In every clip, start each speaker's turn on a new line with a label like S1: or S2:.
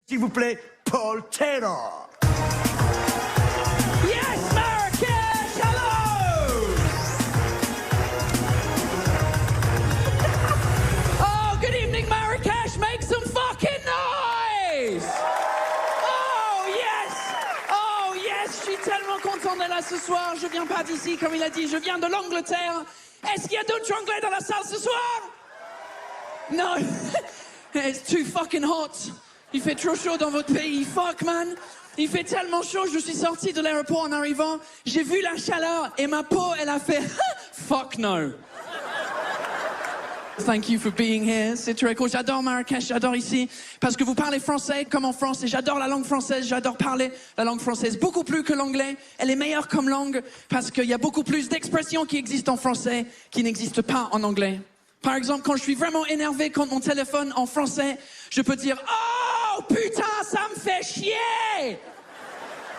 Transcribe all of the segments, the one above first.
S1: S'il vous plaît, Paul Taylor.
S2: Yes, Marrakesh, hello! Oh, good evening, Marrakesh. Make some fucking noise! Oh, yes, je suis tellement content d'être là ce soir. Je viens pas d'ici, comme il a dit, je viens de l'Angleterre. Est-ce qu'il y a d'autres Anglais dans la salle ce soir? Non, it's too fucking hot. Il fait trop chaud dans votre pays, fuck man. Il fait tellement chaud, je suis sorti de l'aéroport en arrivant, j'ai vu la chaleur et ma peau, elle a fait fuck no. Thank you for being here, c'est très cool. J'adore Marrakech, j'adore ici, parce que vous parlez français comme en France, et j'adore la langue française, j'adore parler la langue française, beaucoup plus que l'anglais. Elle est meilleure comme langue, parce qu'il y a beaucoup plus d'expressions qui existent en français, qui n'existent pas en anglais. Par exemple, quand je suis vraiment énervé contre mon téléphone en français, je peux dire « Oh, putain, ça me fait chier !»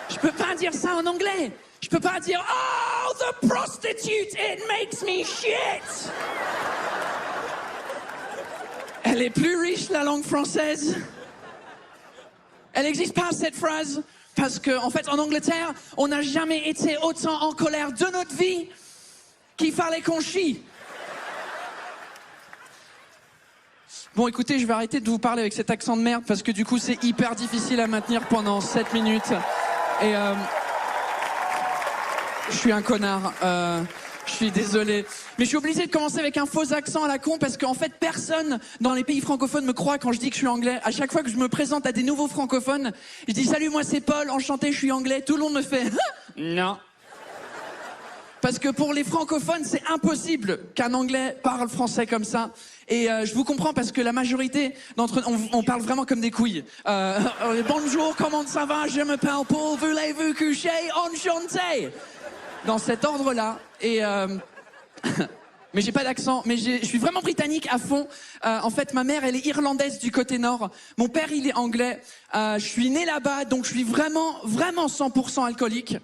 S2: Je peux pas dire ça en anglais. Je peux pas dire « Oh, the prostitute, it makes me shit !» Elle est plus riche, la langue française. Elle n'existe pas, cette phrase, parce qu'en fait, en Angleterre, on n'a jamais été autant en colère de notre vie qu'il fallait qu'on chie. Bon, écoutez, je vais arrêter de vous parler avec cet accent de merde parce que du coup, c'est hyper difficile à maintenir pendant 7 minutes. Et je suis un connard. Je suis désolé. Mais je suis obligé de commencer avec un faux accent à la con parce qu'en fait, personne dans les pays francophones me croit quand je dis que je suis anglais. À chaque fois que je me présente à des nouveaux francophones, je dis « Salut, moi c'est Paul, enchanté, je suis anglais ». Tout le monde me fait « Non ». Parce que pour les francophones, c'est impossible qu'un anglais parle français comme ça. Et je vous comprends parce que la majorité d'entre nous, on parle vraiment comme des couilles. Bonjour, comment ça va? Je m'appelle Paul, voulez-vous coucher? Enchanté. Dans cet ordre-là. Et mais j'ai pas d'accent. Mais je suis vraiment britannique à fond. En fait, ma mère, elle est irlandaise du côté nord. Mon père, il est anglais. Je suis né là-bas, donc je suis vraiment 100% alcoolique.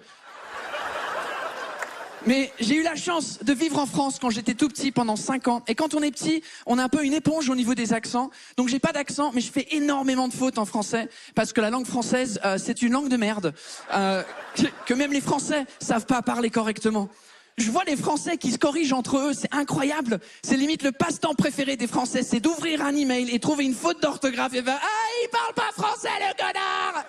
S2: Mais j'ai eu la chance de vivre en France quand j'étais tout petit pendant 5 ans. Et quand on est petit, on a un peu une éponge au niveau des accents. Donc j'ai pas d'accent, mais je fais énormément de fautes en français. Parce que la langue française, c'est une langue de merde. Que même les Français savent pas parler correctement. Je vois les Français qui se corrigent entre eux, c'est incroyable. C'est limite le passe-temps préféré des Français, c'est d'ouvrir un email et trouver une faute d'orthographe et faire « Ah, il parle pas français, le connard !»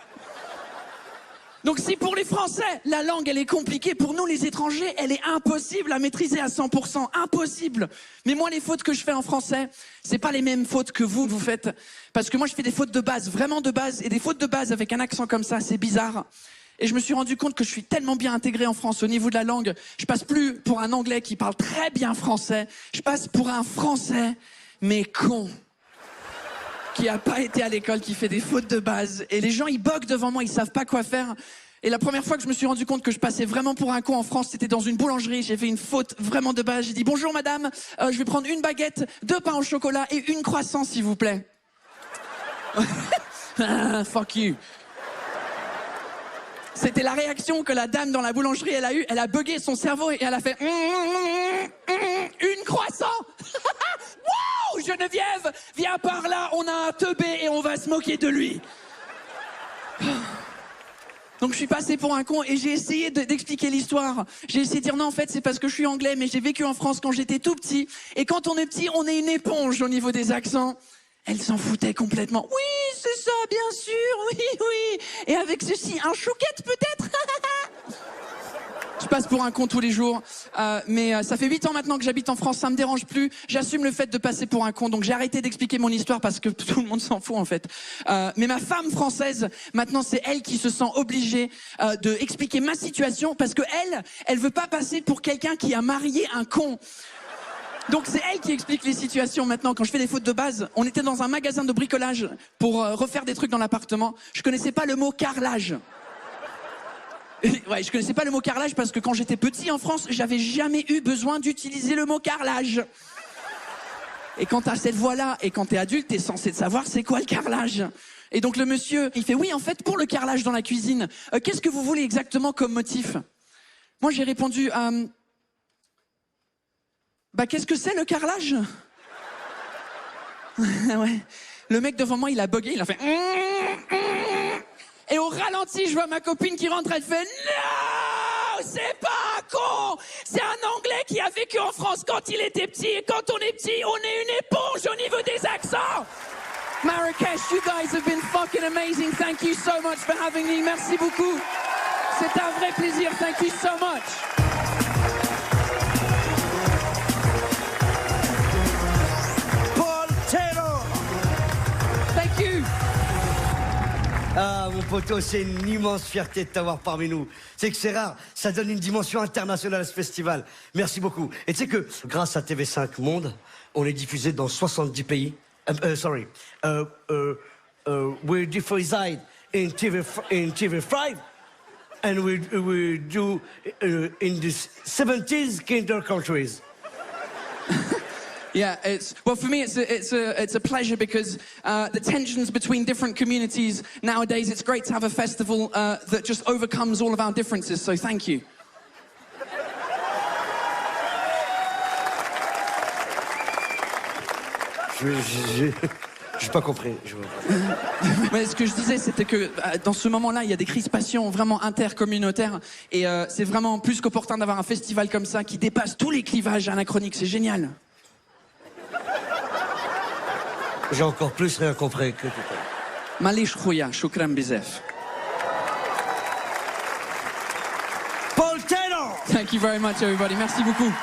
S2: Donc si pour les Français, la langue, elle est compliquée, pour nous, les étrangers, elle est impossible à maîtriser à 100%, impossible. Mais moi, les fautes que je fais en français, c'est pas les mêmes fautes que vous faites. Parce que moi, je fais des fautes de base, vraiment de base, et des fautes de base avec un accent comme ça, c'est bizarre. Et je me suis rendu compte que je suis tellement bien intégré en France au niveau de la langue, je passe plus pour un Anglais qui parle très bien français, je passe pour un Français, mais con. Qui a pas été à l'école, qui fait des fautes de base. Et les gens, ils boguent devant moi, ils savent pas quoi faire. Et la première fois que je me suis rendu compte que je passais vraiment pour un con en France, c'était dans une boulangerie. J'ai fait une faute vraiment de base. J'ai dit « Bonjour madame, je vais prendre une baguette, 2 pains au chocolat et une croissant s'il vous plaît. » Fuck you. C'était la réaction que la dame dans la boulangerie, elle a eue. Elle a bugué son cerveau et elle a fait « Une croissant !» Wow, Geneviève, viens par là, on a un teubé et on va se moquer de lui. Donc je suis passé pour un con et j'ai essayé d'expliquer l'histoire. J'ai essayé de dire non, en fait c'est parce que je suis anglais, mais j'ai vécu en France quand j'étais tout petit. Et quand on est petit, on est une éponge au niveau des accents. Elle s'en foutait complètement. Oui, c'est ça, bien sûr, oui. Et avec ceci, un chouquette peut-être. Je passe pour un con tous les jours, mais ça fait 8 ans maintenant que j'habite en France, ça me dérange plus. J'assume le fait de passer pour un con, donc j'ai arrêté d'expliquer mon histoire parce que tout le monde s'en fout en fait. Mais ma femme française, maintenant c'est elle qui se sent obligée de expliquer ma situation parce que elle veut pas passer pour quelqu'un qui a marié un con. Donc c'est elle qui explique les situations maintenant. Quand je fais des fautes de base, on était dans un magasin de bricolage pour refaire des trucs dans l'appartement. Je connaissais pas le mot carrelage. Ouais, je connaissais pas le mot carrelage parce que quand j'étais petit en France, j'avais jamais eu besoin d'utiliser le mot carrelage. Et quand t'as cette voix-là et quand t'es adulte, t'es censé savoir c'est quoi le carrelage. Et donc le monsieur, il fait oui, en fait, pour le carrelage dans la cuisine, qu'est-ce que vous voulez exactement comme motif? Moi, j'ai répondu, bah qu'est-ce que c'est le carrelage? Ouais. Le mec devant moi, il a bugué, il a fait ralenti, je vois ma copine qui rentre, elle fait non, c'est pas un con, c'est un Anglais qui a vécu en France quand il était petit, et quand on est petit, on est une éponge au niveau des accents. Marrakech, you guys have been fucking amazing. Thank you so much for having me. Merci beaucoup. C'est un vrai plaisir. Thank you so much.
S1: Paul Taylor.
S2: Thank you.
S1: Ah, mon poteau, c'est une immense fierté de t'avoir parmi nous. C'est que c'est rare, ça donne une dimension internationale à ce festival. Merci beaucoup. Et tu sais que, grâce à TV5 Monde, on est diffusé dans 70 pays. We reside in TV5, and we do in the 70 countries.
S2: Yeah, well for me it's a pleasure because the tensions between different communities nowadays, it's great to have a festival that just overcomes all of our differences. So thank you.
S1: J'ai pas compris.
S2: Mais ce que je disais, c'était que dans ce moment-là, il y a des crispations vraiment intercommunautaires. Et c'est vraiment plus qu'opportun d'avoir un festival comme ça qui dépasse tous les clivages anachroniques. C'est génial.
S1: J'ai encore plus rien compris que tout à l'heure.
S2: Malish Khouya, shukran bizef.
S1: Paul Taylor!
S2: Thank you very much, everybody. Merci beaucoup.